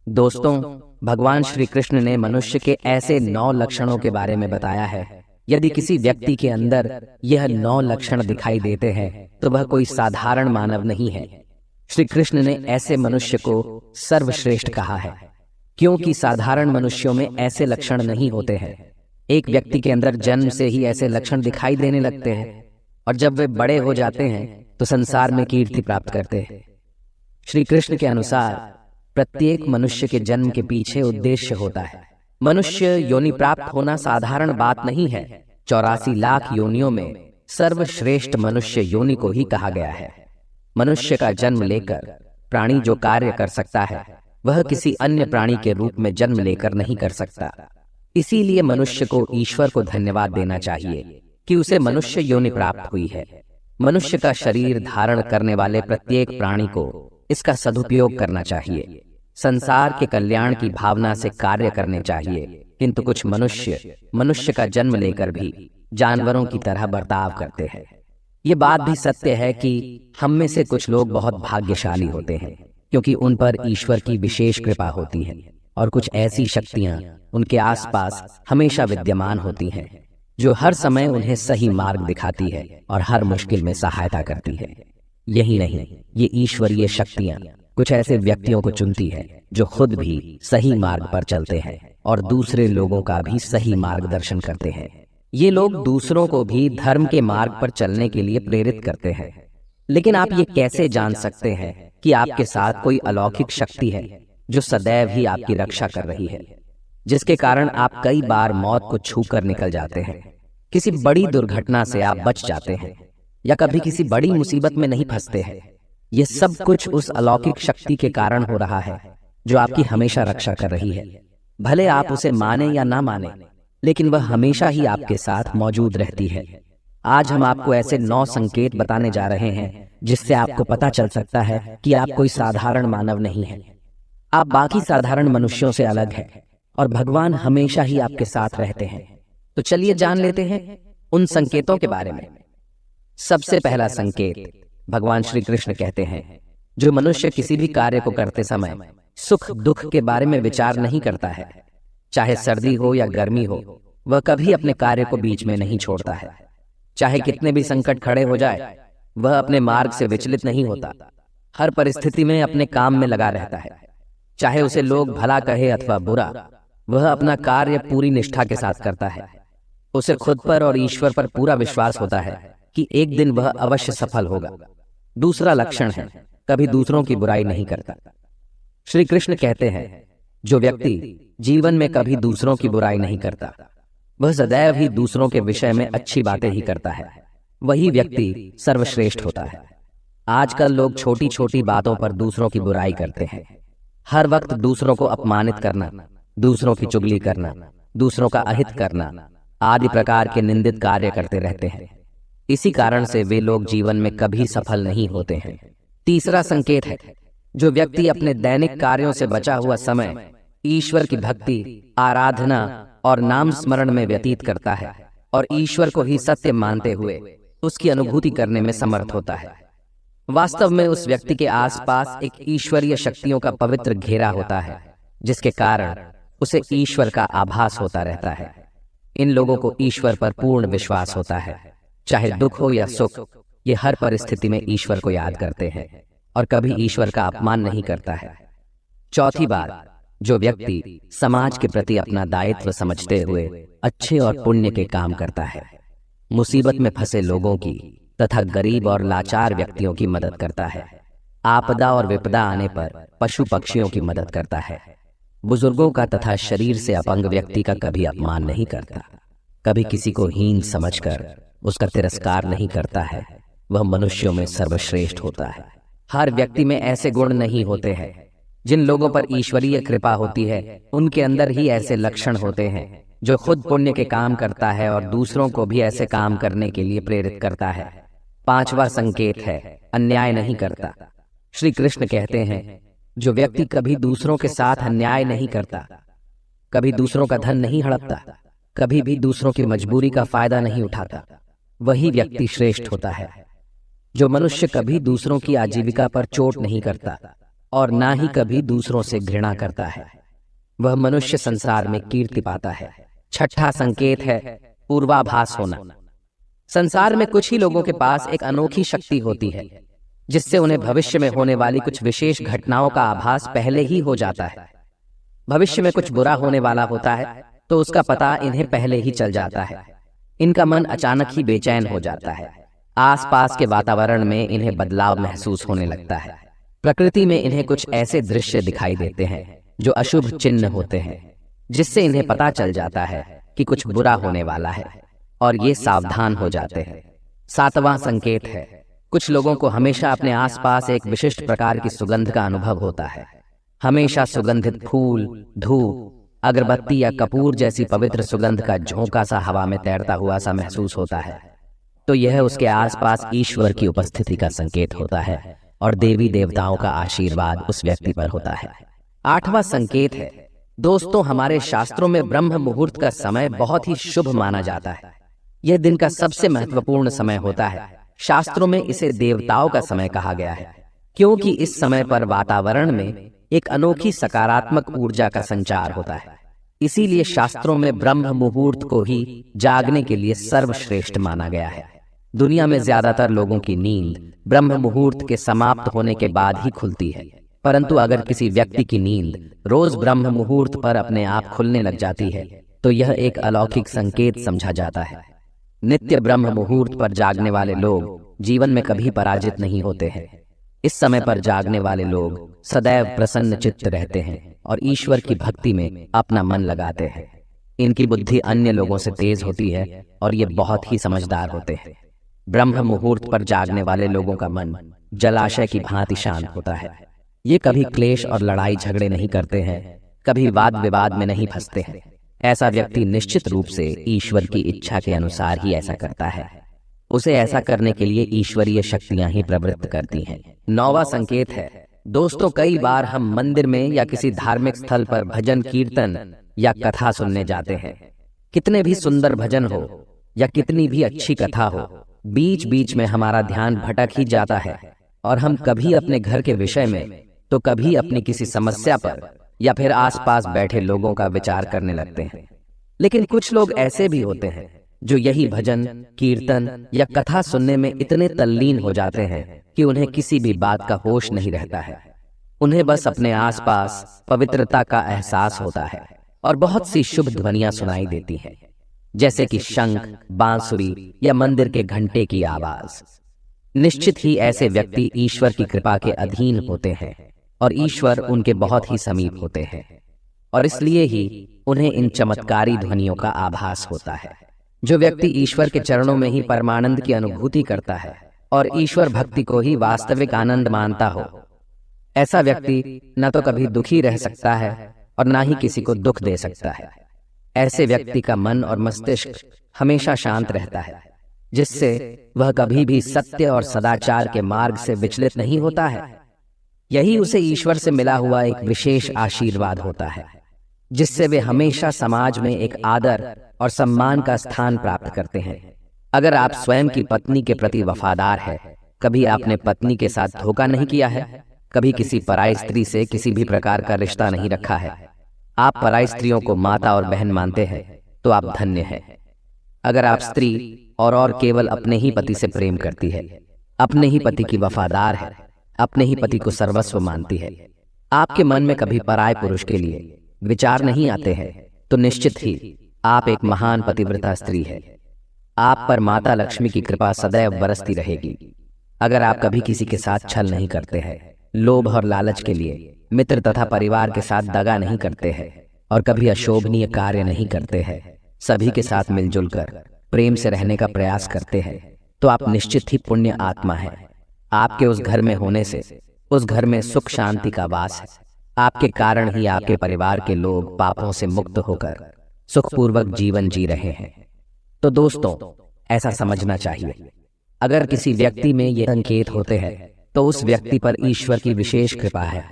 दोस्तों, भगवान श्री कृष्ण ने मनुष्य के ऐसे 9 लक्षणों के बारे में बताया है। यदि किसी व्यक्ति के अंदर यह 9 लक्षण दिखाई देते हैं तो वह कोई साधारण मानव नहीं है। श्री कृष्ण ने ऐसे मनुष्य को सर्वश्रेष्ठ कहा है, क्योंकि साधारण मनुष्यों में ऐसे लक्षण नहीं होते हैं। एक व्यक्ति के अंदर जन्म से ही ऐसे लक्षण दिखाई देने लगते हैं और जब वे बड़े हो जाते हैं तो संसार में कीर्ति प्राप्त करते हैं। श्री कृष्ण के अनुसार प्रत्येक मनुष्य के जन्म के पीछे उद्देश्य होता है। मनुष्य योनि प्राप्त होना साधारण बात नहीं है। 84 लाख योनियों में सर्वश्रेष्ठ मनुष्य योनि को ही कहा गया है। मनुष्य का जन्म लेकर प्राणी जो कार्य कर सकता है वह किसी अन्य प्राणी के रूप में जन्म लेकर नहीं कर सकता। इसीलिए मनुष्य को ईश्वर को धन्यवाद देना चाहिए कि उसे मनुष्य योनि प्राप्त हुई है। मनुष्य का शरीर धारण करने वाले प्रत्येक प्राणी को इसका सदुपयोग करना चाहिए। संसार के कल्याण की भावना से कार्य करने चाहिए, किंतु कुछ मनुष्य का जन्म लेकर भी जानवरों की तरह बर्ताव करते हैं। ये बात भी सत्य है कि हम में से कुछ लोग बहुत भाग्यशाली होते हैं, क्योंकि उन पर ईश्वर की विशेष कृपा होती है और कुछ ऐसी शक्तियां उनके आसपास हमेशा विद्यमान होती हैं जो हर समय उन्हें सही मार्ग दिखाती है और हर मुश्किल में सहायता करती है। यही नहीं, ये ईश्वरीय शक्तियां कुछ ऐसे व्यक्तियों को चुनती है जो खुद भी सही मार्ग पर चलते हैं और दूसरे लोगों का भी सही मार्गदर्शन करते हैं। ये लोग दूसरों को भी धर्म के मार्ग पर चलने के लिए प्रेरित करते हैं। लेकिन आप ये कैसे जान सकते हैं कि आपके साथ कोई अलौकिक शक्ति है जो सदैव ही आपकी रक्षा कर रही है, जिसके कारण आप कई बार मौत को छूकर निकल जाते हैं, किसी बड़ी दुर्घटना से आप बच जाते हैं या कभी किसी बड़ी मुसीबत में नहीं फंसते हैं? ये सब कुछ उस अलौकिक शक्ति के कारण हो रहा है जो आपकी हमेशा रक्षा कर रही है। भले आप उसे माने या ना माने, लेकिन वह हमेशा ही आपके साथ मौजूद रहती है। आज हम आपको ऐसे 9 संकेत बताने जा रहे हैं जिससे आपको पता चल सकता है कि आप कोई साधारण मानव नहीं है। आप बाकी साधारण मनुष्यों से अलग हैं और भगवान हमेशा ही आपके साथ रहते हैं। तो चलिए जान लेते हैं उन संकेतों के बारे में। सबसे पहला संकेत, भगवान श्री कृष्ण कहते हैं, जो मनुष्य किसी भी कार्य को करते समय सुख दुख के बारे में विचार नहीं करता है, चाहे सर्दी हो या गर्मी हो, वह कभी अपने कार्य को बीच में नहीं छोड़ता है। चाहे कितने भी संकट खड़े हो जाए, वह अपने मार्ग से विचलित नहीं होता। हर परिस्थिति में अपने काम में लगा रहता है। चाहे उसे लोग भला कहे अथवा बुरा, वह अपना कार्य पूरी निष्ठा के साथ करता है। उसे खुद पर और ईश्वर पर पूरा विश्वास होता है कि एक दिन वह अवश्य सफल होगा। दूसरा लक्षण है, कभी दूसरों की बुराई नहीं करता। श्री कृष्ण कहते हैं, जो व्यक्ति जीवन में कभी दूसरों की बुराई नहीं करता, वह सदैव ही दूसरों के विषय में अच्छी बातें ही करता है, वही व्यक्ति सर्वश्रेष्ठ होता है। आजकल लोग छोटी छोटी बातों पर दूसरों की बुराई करते हैं। हर वक्त दूसरों को अपमानित करना, दूसरों की चुगली करना, दूसरों का अहित करना आदि प्रकार के निंदित कार्य करते रहते हैं। इसी कारण से वे लोग जीवन में कभी सफल नहीं होते हैं। तीसरा संकेत है, जो व्यक्ति अपने दैनिक कार्यों से बचा हुआ समय ईश्वर की भक्ति, आराधना और नाम स्मरण में व्यतीत करता है और ईश्वर को ही सत्य मानते हुए उसकी अनुभूति करने में समर्थ होता है। वास्तव में उस व्यक्ति के आसपास एक ईश्वरीय शक्तियों का पवित्र घेरा होता है, जिसके कारण उसे ईश्वर का आभास होता रहता है। इन लोगों को ईश्वर पर पूर्ण विश्वास होता है। चाहे दुख हो या सुख, ये हर परिस्थिति में ईश्वर को याद करते हैं और कभी ईश्वर का अपमान नहीं करता है। चौथी बात, जो व्यक्ति समाज के प्रति अपना दायित्व समझते हुए अच्छे और पुण्य के काम करता है, मुसीबत में फंसे लोगों की तथा गरीब और लाचार व्यक्तियों की मदद करता है, आपदा और विपदा आने पर पशु पक्षियों की मदद करता है, बुजुर्गों का तथा शरीर से अपंग व्यक्ति का कभी अपमान नहीं करता, कभी किसी को हीन समझकर उसका तिरस्कार नहीं करता है, वह मनुष्यों में सर्वश्रेष्ठ होता है। हर व्यक्ति में ऐसे गुण नहीं होते हैं। जिन लोगों पर ईश्वरीय कृपा होती है, उनके अंदर ही ऐसे लक्षण होते हैं, जो खुद पुण्य के काम करता है और दूसरों को भी ऐसे काम करने के लिए प्रेरित करता है। पांचवा संकेत है, अन्याय नहीं करता। श्री कृष्ण कहते हैं, जो व्यक्ति कभी दूसरों के साथ अन्याय नहीं करता, कभी दूसरों का धन नहीं हड़पता, कभी भी दूसरों की मजबूरी का फायदा नहीं उठाता, वही व्यक्ति श्रेष्ठ होता है। जो मनुष्य कभी दूसरों की आजीविका पर चोट नहीं करता और ना ही कभी दूसरों से घृणा करता है। वह मनुष्य संसार में कीर्ति पाता है। छठा संकेत है पूर्वाभास होना। संसार में कुछ ही लोगों के पास एक अनोखी शक्ति होती है जिससे उन्हें भविष्य में होने वाली कुछ विशेष घटनाओं का आभास पहले ही हो जाता है। भविष्य में कुछ बुरा होने वाला होता है तो उसका पता इन्हें पहले ही चल जाता है। इनका मन अचानक ही बेचैन हो जाता है। आसपास के वातावरण में इन्हें बदलाव महसूस होने लगता है। प्रकृति में इन्हें कुछ ऐसे दृश्य दिखाई देते हैं जो अशुभ चिन्ह होते हैं, जिससे इन्हें पता चल जाता है कि कुछ बुरा होने वाला है और ये सावधान हो जाते हैं। सातवां संकेत है कुछ लोगों को हमेशा अपने आसपास एक विशिष्ट प्रकार की सुगंध का अनुभव होता है। हमेशा सुगंधित फूल, धूप, अगरबत्ती या कपूर जैसी पवित्र सुगंध का झोंका सा हवा में तैरता हुआ सा महसूस होता है, तो यह उसके आसपास ईश्वर की उपस्थिति का संकेत होता है और देवी देवताओं का आशीर्वाद उस व्यक्ति पर होता है। आठवां संकेत है दोस्तों, हमारे शास्त्रों में ब्रह्म मुहूर्त का समय बहुत ही शुभ माना जाता है। यह दिन का सबसे महत्वपूर्ण समय होता है। शास्त्रों में इसे देवताओं का समय कहा गया है क्योंकि इस समय पर वातावरण में एक अनोखी सकारात्मक ऊर्जा का संचार होता है। इसीलिए शास्त्रों में ब्रह्म मुहूर्त को ही जागने के लिए सर्वश्रेष्ठ माना गया है। दुनिया में ज्यादातर लोगों की नींद ब्रह्म मुहूर्त के समाप्त होने के बाद ही खुलती है, परंतु अगर किसी व्यक्ति की नींद रोज ब्रह्म मुहूर्त पर अपने आप खुलने लग जाती है तो यह एक अलौकिक संकेत समझा जाता है। नित्य ब्रह्म मुहूर्त पर जागने वाले लोग जीवन में कभी पराजित नहीं होते हैं। इस समय पर जागने वाले लोग सदैव प्रसन्न चित्त रहते हैं और ईश्वर की भक्ति में अपना मन लगाते हैं। इनकी बुद्धि अन्य लोगों से तेज होती है और ये बहुत ही समझदार होते हैं। ब्रह्म मुहूर्त पर जागने वाले लोगों का मन जलाशय की भांति शांत होता है। ये कभी क्लेश और लड़ाई झगड़े नहीं करते हैं, कभी वाद विवाद में नहीं फंसते हैं। ऐसा व्यक्ति निश्चित रूप से ईश्वर की इच्छा के अनुसार ही ऐसा करता है। उसे ऐसा करने के लिए ईश्वरीय शक्तियां ही प्रवृत्त करती हैं। नौवां संकेत है दोस्तों, कई बार हम मंदिर में या किसी धार्मिक स्थल पर भजन कीर्तन या कथा सुनने जाते हैं। कितने भी सुंदर भजन हो या कितनी भी अच्छी कथा हो, बीच बीच में हमारा ध्यान भटक ही जाता है और हम कभी अपने घर के विषय में तो कभी अपनी किसी समस्या पर या फिर आसपास बैठे लोगों का विचार करने लगते हैं। लेकिन कुछ लोग ऐसे भी होते हैं जो यही भजन कीर्तन या कथा सुनने में इतने तल्लीन हो जाते हैं कि उन्हें किसी भी बात का होश नहीं रहता है। उन्हें बस अपने आसपास पवित्रता का एहसास होता है और बहुत सी शुभ ध्वनियां सुनाई देती हैं, जैसे कि शंख, बांसुरी या मंदिर के घंटे की आवाज। निश्चित ही ऐसे व्यक्ति ईश्वर की कृपा के अधीन होते हैं और ईश्वर उनके बहुत ही समीप होते हैं और इसलिए ही उन्हें इन चमत्कारी ध्वनियों का आभास होता है। जो व्यक्ति ईश्वर के चरणों में ही परमानंद की अनुभूति करता है और ईश्वर भक्ति को ही वास्तविक आनंद मानता हो, ऐसा व्यक्ति न तो कभी दुखी रह सकता है और न ही किसी को दुख दे सकता है। ऐसे व्यक्ति का मन और मस्तिष्क हमेशा शांत रहता है, जिससे वह कभी भी सत्य और सदाचार के मार्ग से विचलित नहीं होता है। यही उसे ईश्वर से मिला हुआ एक विशेष आशीर्वाद होता है, जिससे वे हमेशा समाज में एक आदर और सम्मान का स्थान प्राप्त करते हैं। अगर आप स्वयं की पत्नी के प्रति वफादार हैं, कभी आपने पत्नी के साथ धोखा नहीं किया है, कभी किसी पराई स्त्री से किसी भी प्रकार का रिश्ता नहीं रखा है, आप पराई स्त्रियों को माता और बहन मानते हैं, तो आप धन्य हैं। अगर आप स्त्री और केवल अपने ही पति से प्रेम करती है, अपने ही पति की वफादार है, अपने ही पति को सर्वस्व मानती है, आपके मन में कभी पराय पुरुष के लिए विचार नहीं आते हैं, तो निश्चित ही आप एक महान पतिव्रता स्त्री है। आप पर माता लक्ष्मी की कृपा सदैव बरसती रहेगी। अगर आप कभी किसी के साथ छल नहीं करते हैं, लोभ और लालच के लिए मित्र तथा परिवार के साथ दगा नहीं करते हैं और कभी अशोभनीय कार्य नहीं करते हैं, सभी के साथ मिलजुल कर प्रेम से रहने का प्रयास करते हैं, तो आप निश्चित ही पुण्य आत्मा हैं। आपके उस घर में होने से उस घर में सुख शांति का वास है। आपके कारण ही आपके परिवार के लोग पापों से मुक्त होकर सुखपूर्वक जीवन जी रहे हैं। तो दोस्तों, ऐसा समझना चाहिए, अगर किसी व्यक्ति में ये संकेत होते हैं तो उस व्यक्ति पर ईश्वर की विशेष कृपा है